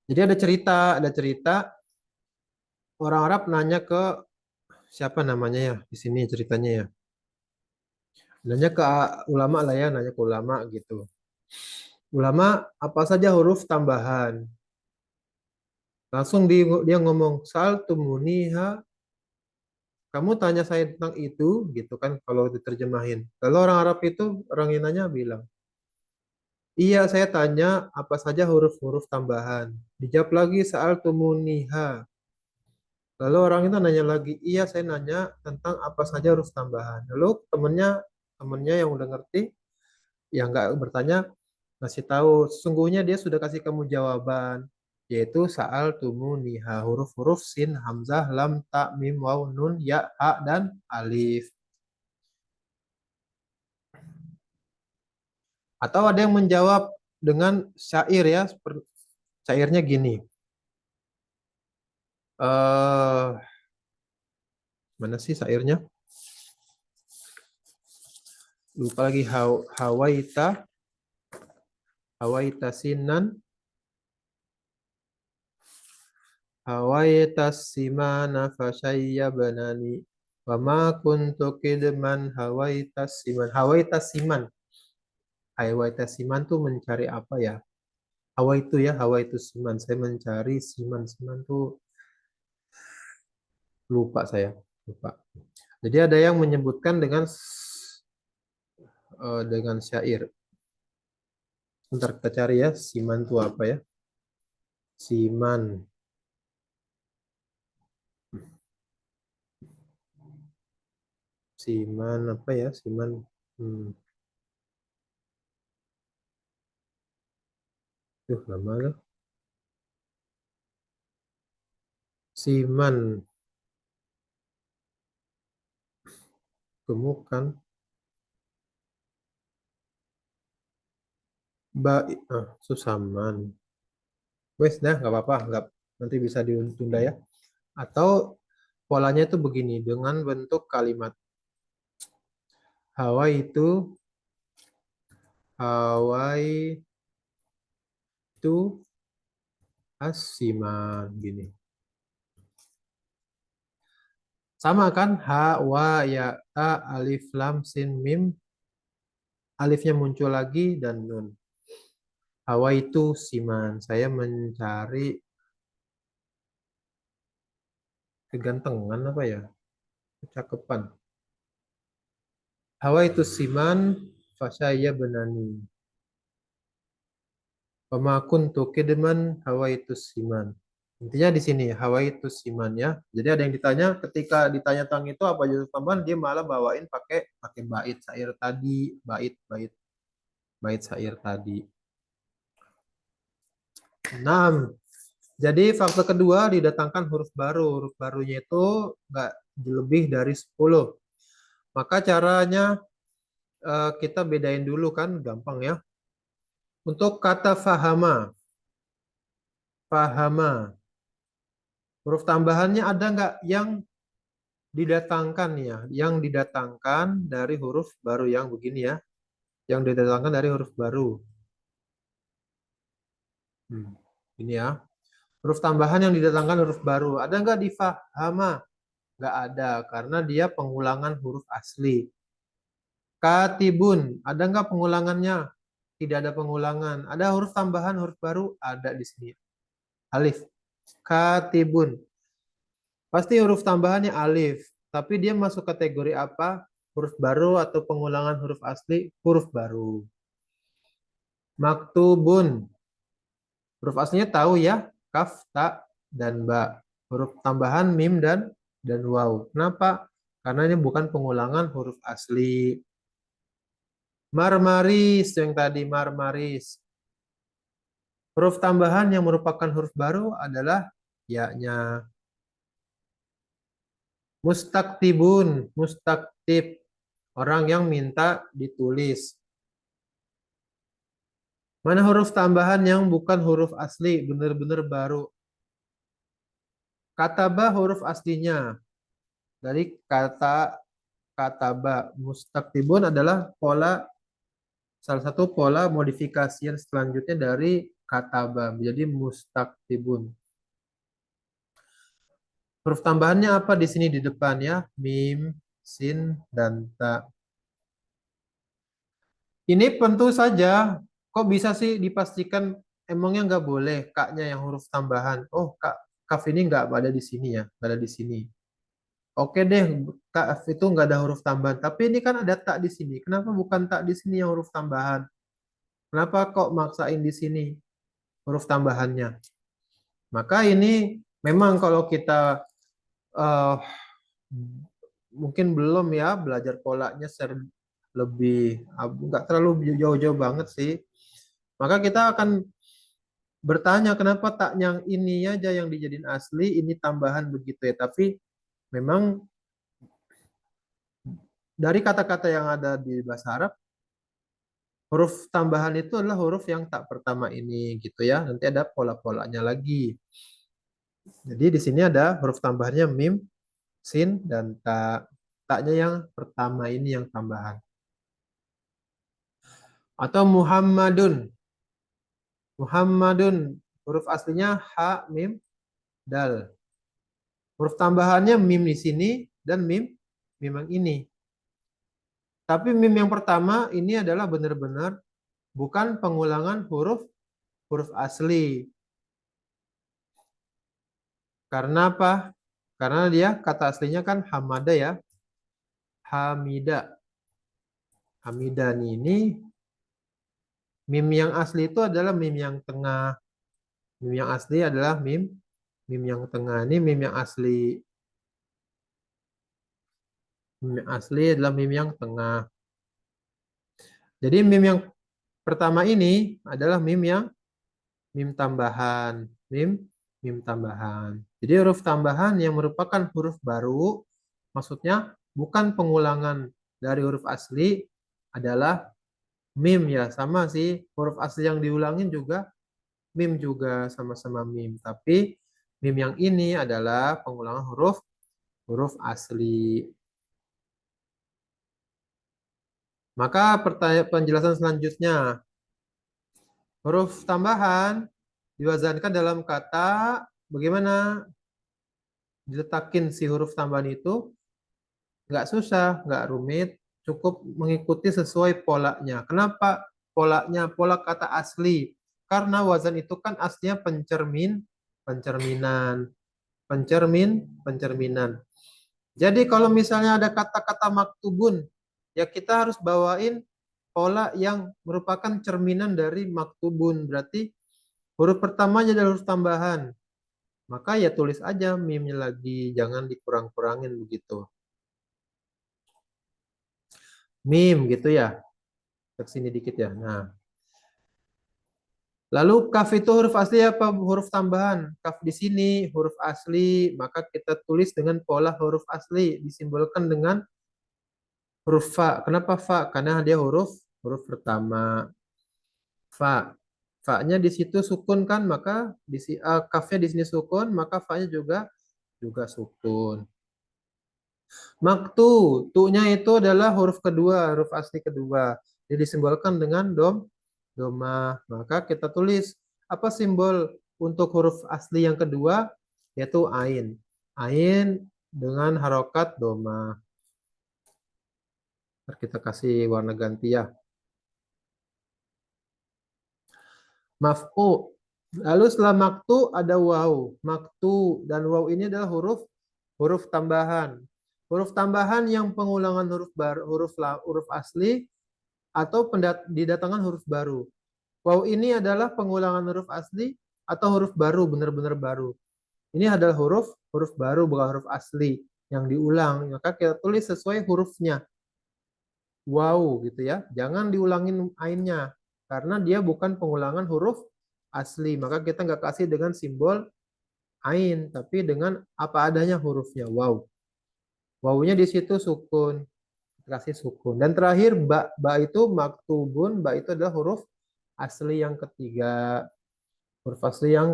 Jadi ada cerita orang Arab nanya ke siapa namanya ya di sini ceritanya ya. Nanya ke ulama lah ya, nanya ke ulama gitu. Ulama apa saja huruf tambahan? Langsung dia ngomong sal tumuniha. Kamu tanya saya tentang itu gitu kan kalau diterjemahin. Lalu orang Arab itu orang yang nanya bilang Iya, saya tanya apa saja huruf-huruf tambahan. Dijawab lagi soal tumuniha. Lalu orang itu nanya lagi, iya saya nanya tentang apa saja huruf tambahan. Lalu temennya yang udah ngerti, yang nggak bertanya, ngasih tahu. Sesungguhnya dia sudah kasih kamu jawaban, yaitu soal tumuniha. Huruf-huruf sin, hamzah, lam, ta, mim, waw, nun, ya, ha, dan alif. Atau ada yang menjawab dengan syair ya, syairnya gini. eh Mana sih syairnya? Lupa lagi. Hawaita sinan, hawaita simana fasyayya banani. Wa ma kuntu kidman hawaita siman. Hawaita siman. Hawaita siman tuh mencari apa ya? Hawa itu ya, hawa itu siman. Saya mencari siman. Siman tuh lupa saya. Lupa. Jadi ada yang menyebutkan dengan syair. Ntar kita cari ya, siman itu apa ya? Siman. Siman apa ya? Siman. Hmm. Lama lah. Siman. Temukan. Susaman. Wes dah, nggak apa-apa. Nggak, nanti bisa ditunda ya. Atau polanya itu begini, dengan bentuk kalimat. Hawa itu, Hawaii itu asiman. Gini. Sama kan? Ha, wa, ya, ta, alif, lam, sin, mim. Alifnya muncul lagi dan nun. Hawa itu siman. Saya mencari kegantengan apa ya? Kecakapan. Hawa itu siman, fasaya benani. Pemakun tuh kedeman hawa itu siman. Intinya di sini hawa itu siman ya. Jadi ada yang ditanya, ketika ditanya tentang itu apa judul tambahan, dia malah bawain pakai pakai bait syair tadi, bait syair tadi. 6. Jadi faktor kedua didatangkan huruf baru. Huruf barunya itu nggak lebih dari 10. Maka caranya kita bedain dulu kan, gampang ya. Untuk kata fahama, fahama, huruf tambahannya ada nggak yang didatangkan ya? Yang didatangkan dari huruf baru yang begini ya. Yang didatangkan dari huruf baru. Ini ya. Huruf tambahan yang didatangkan huruf baru. Ada nggak di fahama? Nggak ada, karena dia pengulangan huruf asli. Katibun, ada nggak pengulangannya? Tidak ada pengulangan. Ada huruf tambahan, huruf baru? Ada di sini. Alif. Katibun. Pasti huruf tambahannya alif. Tapi dia masuk kategori apa? Huruf baru atau pengulangan huruf asli? Huruf baru. Maktubun. Huruf aslinya tahu ya. Kaf, ta, dan ba. Huruf tambahan mim dan waw. Kenapa? Karena ini bukan pengulangan huruf asli. Marmaris, yang tadi marmaris. Huruf tambahan yang merupakan huruf baru adalah ya-nya. Mustaktibun, mustaktib. Orang yang minta ditulis. Mana huruf tambahan yang bukan huruf asli, benar-benar baru. Kataba huruf aslinya. Dari kata kataba. Mustaktibun adalah salah satu pola modifikasi yang selanjutnya dari kataba menjadi mustaktibun. Huruf tambahannya apa di sini di depan ya? Mim, sin, dan ta. Ini tentu saja, kok bisa sih dipastikan emangnya nggak boleh kaknya yang huruf tambahan? Oh, kaf ini nggak ada di sini ya, nggak ada di sini. Oke deh, kaf itu nggak ada huruf tambahan. Tapi ini kan ada tak di sini. Kenapa bukan tak di sini yang huruf tambahan? Kenapa kok maksain di sini huruf tambahannya? Maka ini memang kalau kita eh, mungkin belum ya belajar polanya lebih nggak terlalu jauh-jauh banget sih. Maka kita akan bertanya kenapa tak yang ini aja yang dijadiin asli, ini tambahan begitu ya. Tapi memang dari kata-kata yang ada di bahasa Arab, huruf tambahan itu adalah huruf yang tak pertama ini gitu ya. Nanti ada pola-polanya lagi. Jadi di sini ada huruf tambahannya mim, sin, dan ta. Taknya yang pertama ini yang tambahan. Atau Muhammadun. Muhammadun. Huruf aslinya ha, mim, dal. Huruf tambahannya mim di sini dan mim yang ini. Tapi mim yang pertama ini adalah benar-benar bukan pengulangan huruf huruf asli. Karena apa? Karena dia kata aslinya kan hamada ya. Hamida. Hamida ini mim yang asli itu adalah mim yang tengah. Mim yang asli adalah mim yang tengah. Ini mim yang asli. Mim yang asli adalah mim yang tengah. Jadi mim yang pertama ini adalah mim tambahan. Mim tambahan. Jadi huruf tambahan yang merupakan huruf baru, maksudnya bukan pengulangan dari huruf asli adalah mim ya. Sama sih, huruf asli yang diulangin juga mim juga sama-sama mim. Tapi mim yang ini adalah pengulangan huruf huruf asli. Maka penjelasan selanjutnya, huruf tambahan diwazankan dalam kata bagaimana diletakin si huruf tambahan itu nggak susah, nggak rumit, cukup mengikuti sesuai polanya. Kenapa polanya? Pola kata asli. Karena wazan itu kan aslinya pencerminan, pencerminan. Jadi kalau misalnya ada kata-kata maktubun, ya kita harus bawain pola yang merupakan cerminan dari maktubun. Berarti huruf pertamanya adalah huruf tambahan. Maka ya tulis aja mimnya lagi, jangan dikurang-kurangin begitu. Mim gitu ya. Ke sini dikit ya. Nah, lalu kaf itu huruf asli apa huruf tambahan? Kaf di sini huruf asli, maka kita tulis dengan pola huruf asli, disimbolkan dengan huruf fa. Kenapa fa? Karena dia huruf huruf pertama. Fa. Fa-nya di situ sukun kan, maka kafnya di sini sukun, maka fa-nya juga sukun. Maktu, tu-nya itu adalah huruf kedua, huruf asli kedua. Jadi disimbolkan dengan doma. Maka kita tulis apa simbol untuk huruf asli yang kedua, yaitu ain. Ain dengan harokat doma. Ntar kita kasih warna ganti ya. Maf'u. Lalu setelah maktu ada waw. Maktu dan waw ini adalah huruf huruf tambahan. Huruf tambahan yang pengulangan huruf baru, huruf asli atau didatangkan huruf baru. Waw ini adalah pengulangan huruf asli atau huruf baru, benar-benar baru. Ini adalah huruf baru bukan huruf asli yang diulang. Maka kita tulis sesuai hurufnya. Wow gitu ya. Jangan diulangin ainnya karena dia bukan pengulangan huruf asli. Maka kita nggak kasih dengan simbol ain, tapi dengan apa adanya hurufnya. Wow. Wawunya di situ sukun. Kasih sukun. Dan terakhir ba itu maktubun, ba itu adalah huruf asli yang ketiga. Huruf asli yang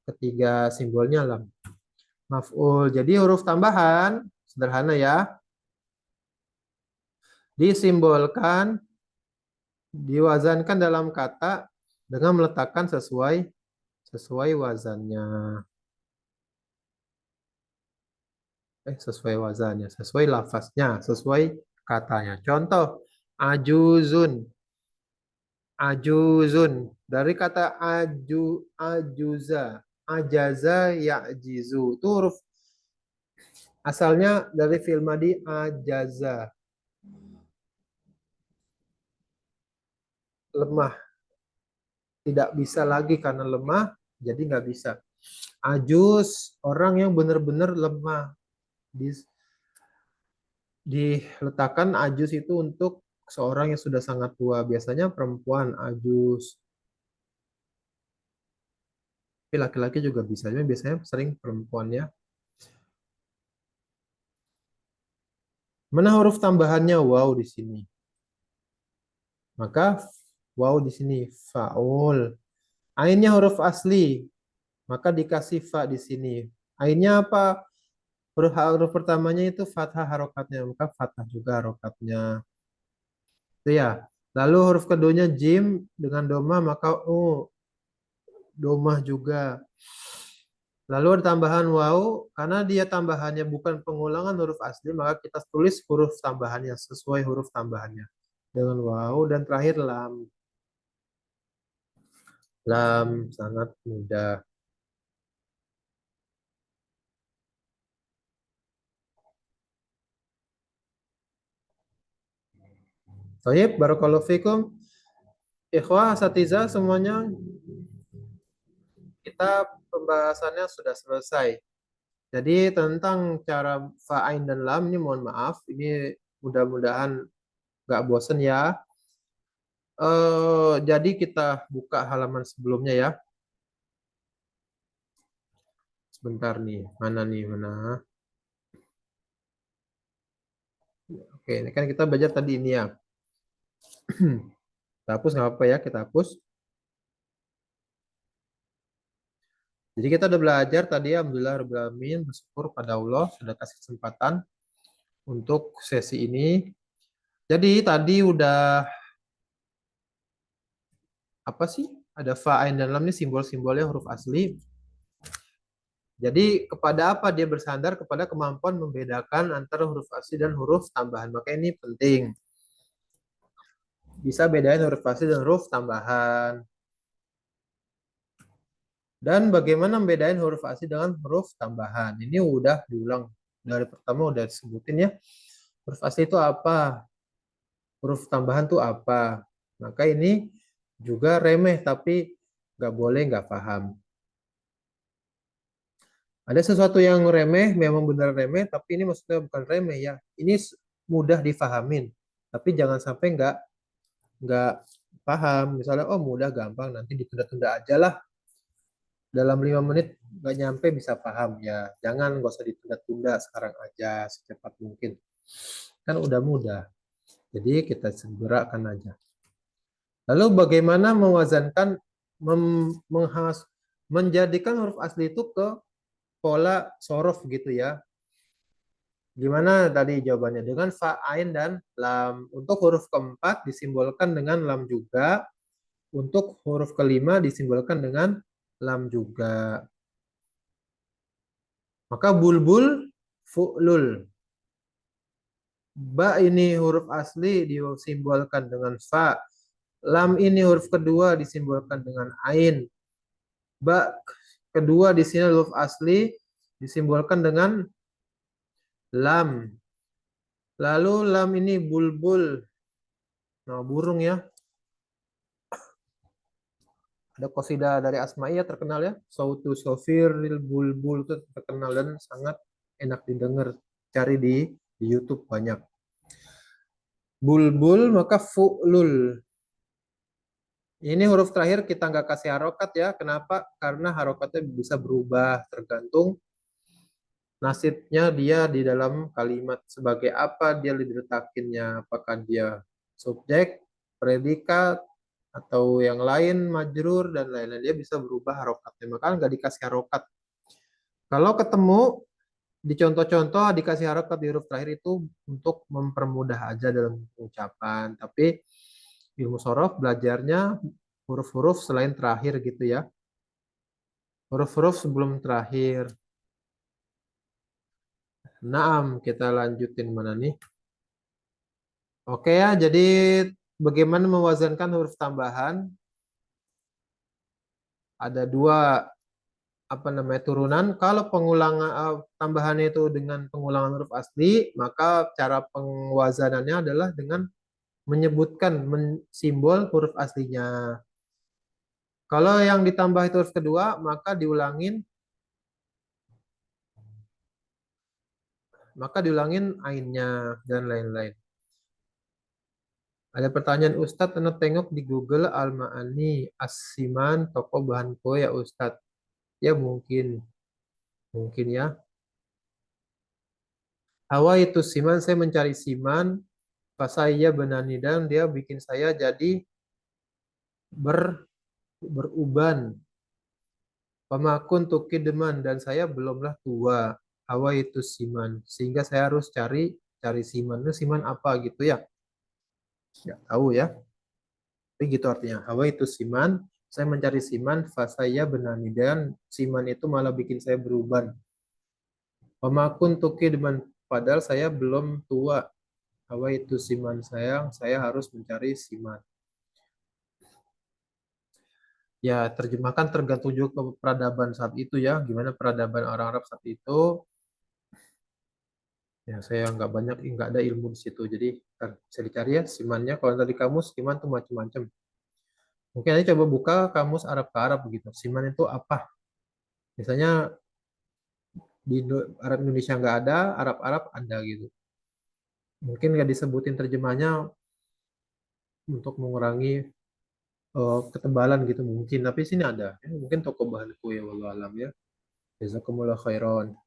ketiga simbolnya lam. Maf'ul. Jadi huruf tambahan sederhana ya. Disimbolkan, diwazankan dalam kata dengan meletakkan sesuai wazannya. Sesuai wazannya, sesuai lafaznya, sesuai katanya. Contoh, ajuzun. Ajuzun. Dari kata ajuza. Ajaza ya'jizu. Itu huruf asalnya dari fi'il madi ajaza. Lemah. tidak bisa lagi karena lemah, jadi nggak bisa. Ajus, orang yang benar-benar lemah. Diletakkan ajus itu untuk seorang yang sudah sangat tua. Biasanya perempuan ajus. Tapi laki-laki juga bisa. Biasanya sering perempuan ya. Mana huruf tambahannya waw di sini? Maka waw di sini faul. Ainnya huruf asli, maka dikasih fa di sini. Ainnya apa? Huruf pertamanya itu fathah harokatnya, maka fathah juga harokatnya. Itu ya. Lalu huruf keduanya jim dengan doma, maka domah juga. Lalu ada tambahan waw, karena dia tambahannya bukan pengulangan huruf asli, maka kita tulis huruf tambahannya sesuai huruf tambahannya. Dengan waw dan terakhir lam. Lam sangat mudah. Baik, barakallahu fikum. Ikhwah, asatiza semuanya, kita pembahasannya sudah selesai. Jadi tentang cara fa'ain dan lam ini mohon maaf, ini mudah-mudahan nggak bosen ya. Jadi kita buka halaman sebelumnya ya. Sebentar nih, mana nih, mana? Oke, ini kan kita belajar tadi ini ya. Kita hapus nggak apa-apa ya, kita hapus. Jadi kita udah belajar tadi, alhamdulillah rabbil alamin, bersyukur pada Allah sudah kasih kesempatan untuk sesi ini. Jadi tadi udah apa sih? Ada fa, ain dan lam ini simbol-simbolnya huruf asli. Jadi kepada apa dia bersandar? Kepada kemampuan membedakan antara huruf asli dan huruf tambahan. Maka ini penting. Bisa bedain huruf asli dan huruf tambahan. Dan bagaimana membedain huruf asli dengan huruf tambahan? Ini udah diulang. Dari pertama udah disebutin ya. Huruf asli itu apa? Huruf tambahan itu apa? Maka ini juga remeh, tapi nggak boleh nggak paham. Ada sesuatu yang remeh, memang benar remeh, tapi ini maksudnya bukan remeh ya. Ini mudah difahamin, tapi jangan sampai nggak paham. Misalnya, oh mudah gampang, nanti ditunda-tunda aja lah. Dalam 5 menit nggak nyampe bisa paham ya. Jangan, nggak usah ditunda-tunda, sekarang aja secepat mungkin. Kan udah mudah. Jadi kita segerakan aja. Lalu bagaimana mewazankan, menjadikan huruf asli itu ke pola sorof gitu ya. Gimana tadi jawabannya? Dengan fa, ain, dan lam. Untuk huruf keempat disimbolkan dengan lam juga. Untuk huruf kelima disimbolkan dengan lam juga. Maka bulbul, fu'lul. Ba ini huruf asli disimbolkan dengan fa. Lam ini huruf kedua disimbolkan dengan ain. Ba kedua di sini huruf asli disimbolkan dengan lam. Lalu lam ini bulbul. Nah, burung ya. Ada qasidah dari Asma'iyah terkenal ya. Sautu sofiril bulbul itu terkenal dan sangat enak didengar. Cari di YouTube banyak. Bulbul maka fu'lul. Ini huruf terakhir kita nggak kasih harokat ya. Kenapa? Karena harokatnya bisa berubah tergantung nasibnya dia di dalam kalimat. Sebagai apa dia diletakinnya. Apakah dia subjek, predikat, atau yang lain majrur dan lain-lain, dia bisa berubah harokatnya, maka nggak dikasih harokat. Kalau ketemu di contoh-contoh dikasih harokat di huruf terakhir itu untuk mempermudah aja dalam ucapan, tapi ilmu sorof belajarnya huruf-huruf selain terakhir gitu ya, huruf-huruf sebelum terakhir. Naam, kita lanjutin mana nih? Oke ya, jadi bagaimana mewazankan huruf tambahan? Ada dua turunan. Kalau pengulangan tambahannya itu dengan pengulangan huruf asli, maka cara pengwazanannya adalah dengan menyebutkan simbol huruf aslinya. Kalau yang ditambah itu huruf kedua, maka diulangin ainnya dan lain-lain. Ada pertanyaan Ustadz, Anda tengok di Google Al-Ma'ani As-Siman toko bahan kue ya Ustadz. Ya mungkin, mungkin ya. Hawa itu siman, saya mencari siman, pas saya benani dan dia bikin saya jadi beruban. Pemakun tuki deman dan saya belumlah tua. Hawa itu siman, sehingga saya harus cari cari siman. Itu siman apa gitu ya? Nggak tahu ya. Tapi gitu artinya. Hawa itu siman, saya mencari siman, fasaya benani dan siman itu malah bikin saya beruban. Pemakun tuki deman, padahal saya belum tua. Hawa itu siman sayang, saya harus mencari siman. Ya, terjemahkan tergantung juga ke peradaban saat itu ya. Gimana peradaban orang Arab saat itu. Ya, saya nggak ada ilmu di situ. Jadi, kan, bisa dicari ya simannya. Kalau tadi kamus, siman tuh macam-macam. Mungkin aja coba buka kamus Arab ke Arab begitu. Siman itu apa? Misalnya di Arab Indonesia nggak ada, Arab-Arab ada gitu. Mungkin nggak disebutin terjemahnya untuk mengurangi ketebalan gitu mungkin. Tapi sini ada. Ya, mungkin toko bahan kue walau alam ya. Jazakumullah khairan.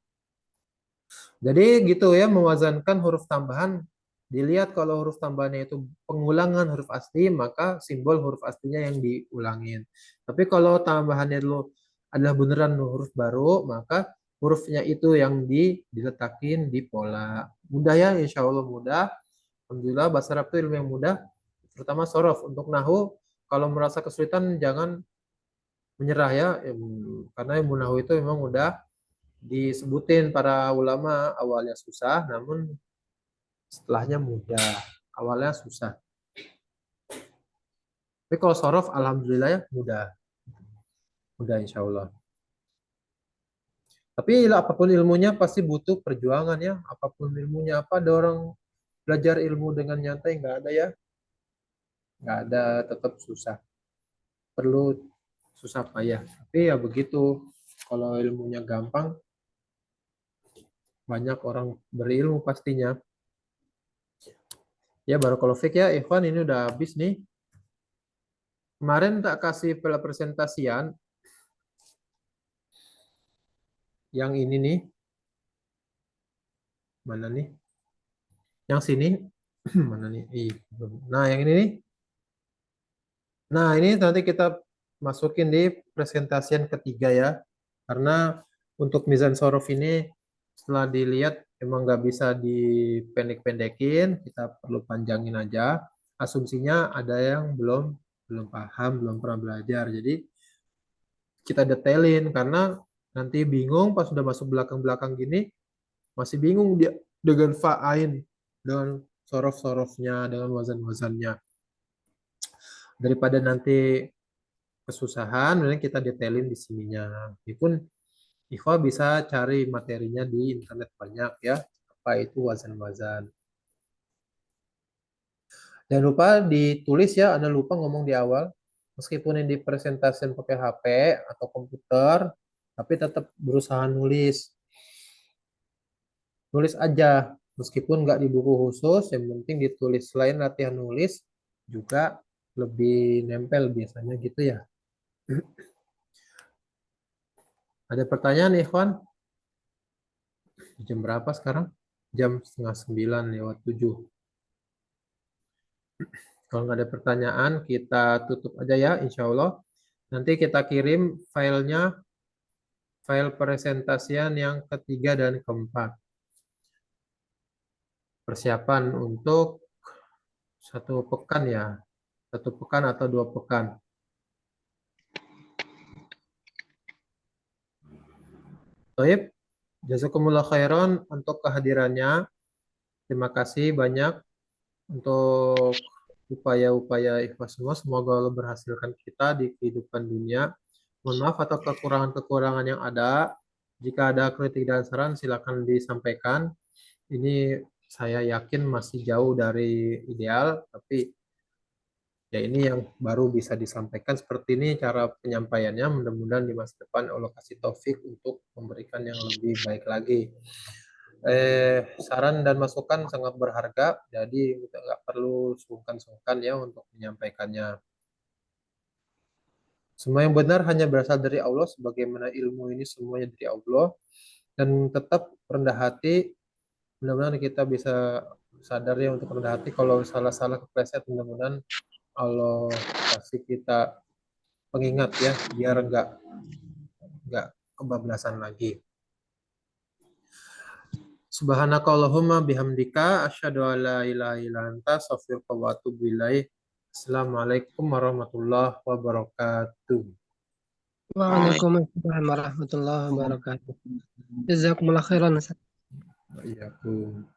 Jadi gitu ya, mewazankan huruf tambahan. Dilihat kalau huruf tambahannya itu pengulangan huruf asli, maka simbol huruf aslinya yang diulangin. Tapi kalau tambahannya dulu adalah beneran huruf baru, maka hurufnya itu yang diletakin di pola. Mudah ya, insya Allah mudah. Alhamdulillah, bahasa Arab itu ilmu yang mudah, terutama sorof. Untuk nahu, kalau merasa kesulitan jangan menyerah ya, karena ilmu nahu itu memang mudah disebutin para ulama awalnya susah, namun setelahnya mudah. Awalnya susah. Tapi kalau sorof, alhamdulillah ya mudah. Mudah insya Allah. Tapi apapun ilmunya pasti butuh perjuangan ya. Apapun ilmunya apa, ada orang belajar ilmu dengan nyantai nggak ada ya. Nggak ada, tetap susah. Perlu susah payah. Tapi ya begitu. Kalau ilmunya gampang, banyak orang berilmu pastinya. Ya baru kalau fik ya, Ikhwan ini udah habis nih. Kemarin tak kasih presentasian yang ini nih. Mana nih? Yang sini. Mana nih? Nah, yang ini nih. Nah, ini nanti kita masukin di presentasian ketiga ya. Karena untuk mizan sorof ini setelah dilihat emang nggak bisa dipendek-pendekin, kita perlu panjangin aja. Asumsinya ada yang belum belum paham, belum pernah belajar. Jadi kita detailin karena nanti bingung pas sudah masuk belakang-belakang gini masih bingung dia dengan fa'ain, dengan sorof-sorofnya, dengan wazan-wazannya. Daripada nanti kesusahan, mending kita detailin di sininya. Meskipun Ikhwa bisa cari materinya di internet banyak ya, apa itu wazan-wazan. Jangan lupa ditulis ya, Anda lupa ngomong di awal. Meskipun ini dipresentasikan pakai HP atau komputer, tapi tetap berusaha nulis. Nulis aja, meskipun nggak di buku khusus, yang penting ditulis. Selain latihan nulis, juga lebih nempel biasanya gitu ya. Ada pertanyaan, Ikhwan? Jam berapa sekarang? Jam setengah 9 lewat 7. Kalau nggak ada pertanyaan, kita tutup aja ya, insya Allah. Nanti kita kirim filenya, file presentasian yang ketiga dan keempat. Persiapan untuk 1 pekan ya, 1 pekan atau 2 pekan. Baik, jazakumullah khairan untuk kehadirannya. Terima kasih banyak untuk upaya-upaya ikhlas semua. Semoga Allah berhasilkan kita di kehidupan dunia. Mohon maaf atau kekurangan-kekurangan yang ada. Jika ada kritik dan saran, silakan disampaikan. Ini saya yakin masih jauh dari ideal, tapi Ya ini yang baru bisa disampaikan seperti ini cara penyampaiannya. Mudah-mudahan di masa depan Allah kasih taufik untuk memberikan yang lebih baik lagi. Saran dan masukan sangat berharga, jadi kita nggak perlu sungkan-sungkan ya untuk menyampaikannya. Semua yang benar hanya berasal dari Allah, sebagaimana ilmu ini semuanya dari Allah. Dan tetap rendah hati, mudah-mudahan kita bisa sadar ya untuk rendah hati. Kalau salah-salah kepleset, mudah-mudahan Allah kasih kita pengingat ya, biar nggak kebablasan lagi. Subhanakallahumma bihamdika asyhadu an la ilaha illa anta astaghfiruka wa atubu ilaik. Assalamualaikum warahmatullahi wabarakatuh. Waalaikumsalam warahmatullahi wabarakatuh. Jazakumullah khairan. Waalaikumsalam.